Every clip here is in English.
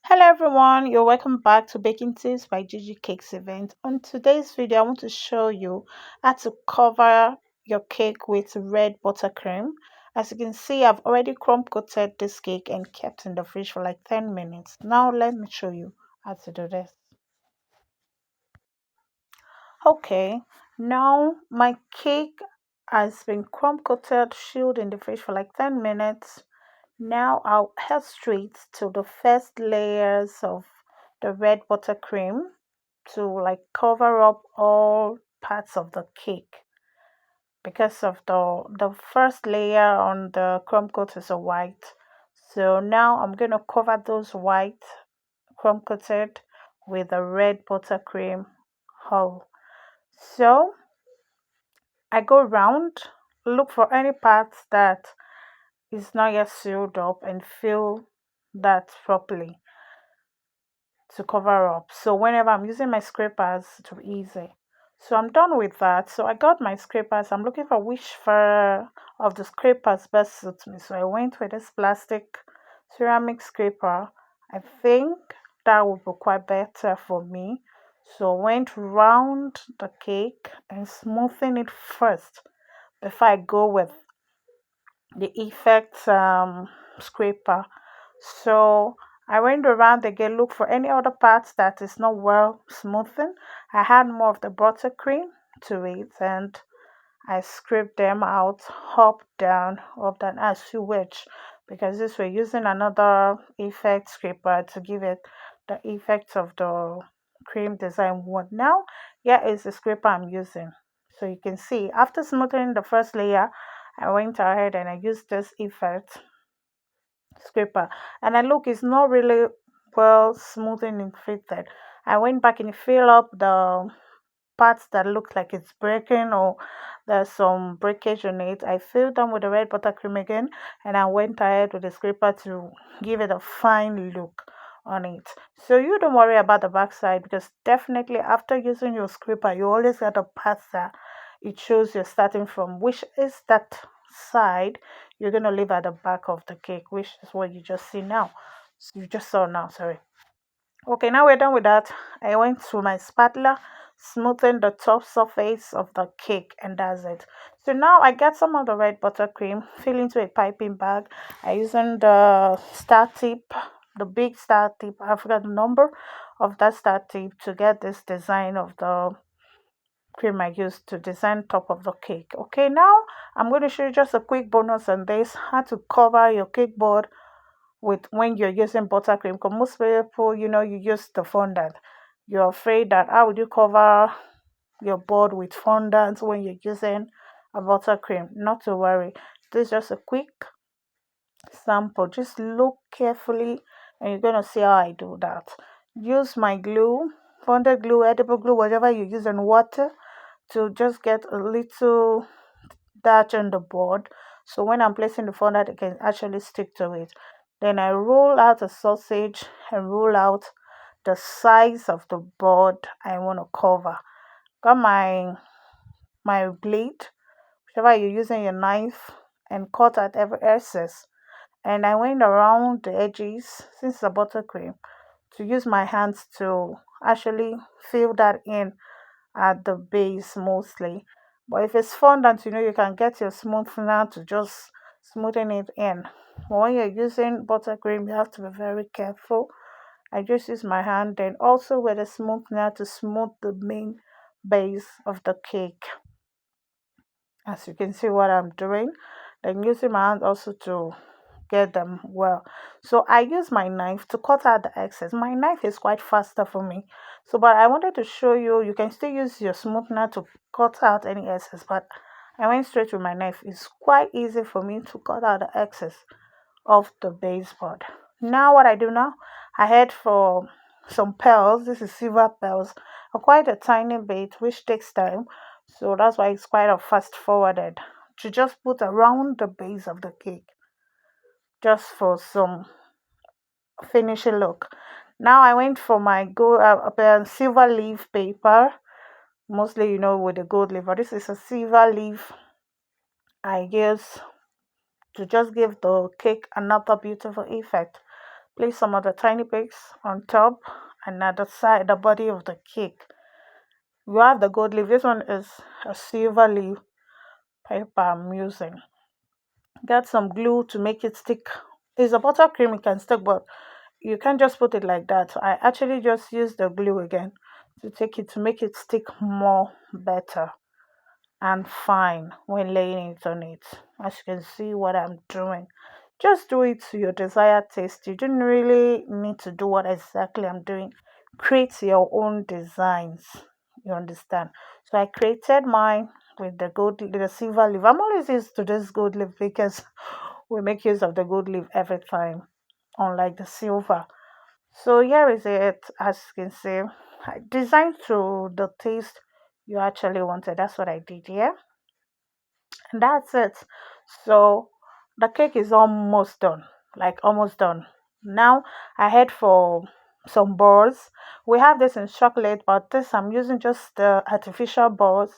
Hello everyone, you're welcome back to Baking Tips by Gigi Cakes event. On today's video, I want to show you how to cover your cake with red buttercream. As you can see, I've already crumb coated this cake and kept in the fridge for like 10 minutes. Now let me show you how to do this. Okay, now my cake has been crumb coated, chilled in the fridge for like 10 minutes. Now I'll head straight to the first layers of the red buttercream to like cover up all parts of the cake because of the first layer on the crumb coat is a white. So now I'm gonna cover those white crumb coated with a red buttercream hull. So I go round, look for any parts that is not yet sealed up and fill that properly to cover up. So whenever I'm using my scrapers, to be easy. So I'm done with that. So I got my scrapers. I'm looking for which fur of the scrapers best suits me. So I went with this plastic ceramic scraper. I think that would be quite better for me. So I went round the cake and smoothing it first before I go with the effect scraper. So I went around again, look for any other parts that is not well smoothened. I had more of the buttercream to it and I scraped them out up down as you wish, because this we're using another effect scraper to give it the effect of the cream design one. Now here is the scraper I'm using. So you can see after smoothing the first layer, I went ahead and I used this effect scraper, and I look, it's not really well smoothing and fitted. I went back and fill up the parts that look like it's breaking or there's some breakage on it. I filled them with the red buttercream again, and I went ahead with the scraper to give it a fine look on it. So you don't worry about the back side, because definitely after using your scraper you always get a part that it shows you're starting from, which is that side you're going to leave at the back of the cake, which is what you just see now. You just saw now, sorry. Okay, now we're done with that. I went to my spatula, smoothing the top surface of the cake, and that's it. So now I get some of the red buttercream, fill into a piping bag. I using the star tip, the big star tip. I forgot the number of that star tip to get this design of the cream I used to design top of the cake. Okay, now I'm going to show you just a quick bonus on this, how to cover your cake board with when you're using buttercream. Because most people, you use the fondant. You're afraid that how would you cover your board with fondant when you're using a buttercream? Not to worry. This is just a quick sample. Just look carefully and you're gonna see how I do that. Use my glue, fondant glue, edible glue, whatever you use, and water to just get a little dart on the board, so when I'm placing the fondant it can actually stick to it. Then I roll out a sausage and roll out the size of the board I want to cover. Got my blade, whichever you're using your knife, and cut out every excess. And I went around the edges, since it's a buttercream, to use my hands to actually fill that in at the base mostly. But if it's fondant, you can get your smoother to just smoothen it in. But when you're using buttercream, you have to be very careful. I just use my hand, then also with a smoother to smooth the main base of the cake. As you can see what I'm doing, then using my hand also to get them well. So I use my knife to cut out the excess. My knife is quite faster for me. So but I wanted to show you, you can still use your smoother to cut out any excess, but I went straight with my knife. It's quite easy for me to cut out the excess of the baseboard. Now what I do now, I head for some pearls. This is silver pearls, quite a tiny bit, which takes time. So that's why it's quite a fast forwarded to just put around the base of the cake, just for some finishing look. Now I went for my gold silver leaf paper, mostly with the gold leaf, but this is a silver leaf I use to just give the cake another beautiful effect. Place some of the tiny bakes on top and at the side, the body of the cake. You have the gold leaf. This one is a silver leaf paper I'm using. Get some glue to make it stick. It's a buttercream, it can stick, but you can't just put it like that. So I actually just use the glue again to take it to make it stick more better and fine when laying it on it. As you can see what I'm doing. Just do it to your desired taste. You don't really need to do what exactly I'm doing. Create your own designs. You understand? So I created mine with the silver leaf. I'm always used to this gold leaf because we make use of the gold leaf every time, unlike the silver. So here is it, as you can see. I designed to the taste you actually wanted. That's what I did here. And that's it. So the cake is almost done, like almost done. Now I head for some balls. We have this in chocolate, but this I'm using just the artificial balls,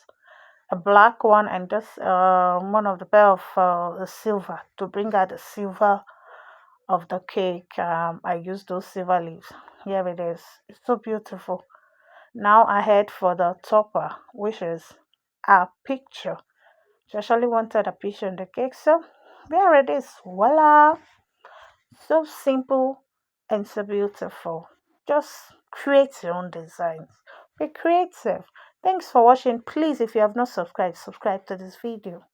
a black one and just one of the pair of the silver to bring out the silver of the cake. I use those silver leaves. Here it is. It's so beautiful. Now I head for the topper, which is a picture. She actually wanted a picture in the cake, so there it is. Voila! So simple and so beautiful. Just create your own designs. Be creative. Thanks for watching. Please, if you have not subscribed, subscribe to this video.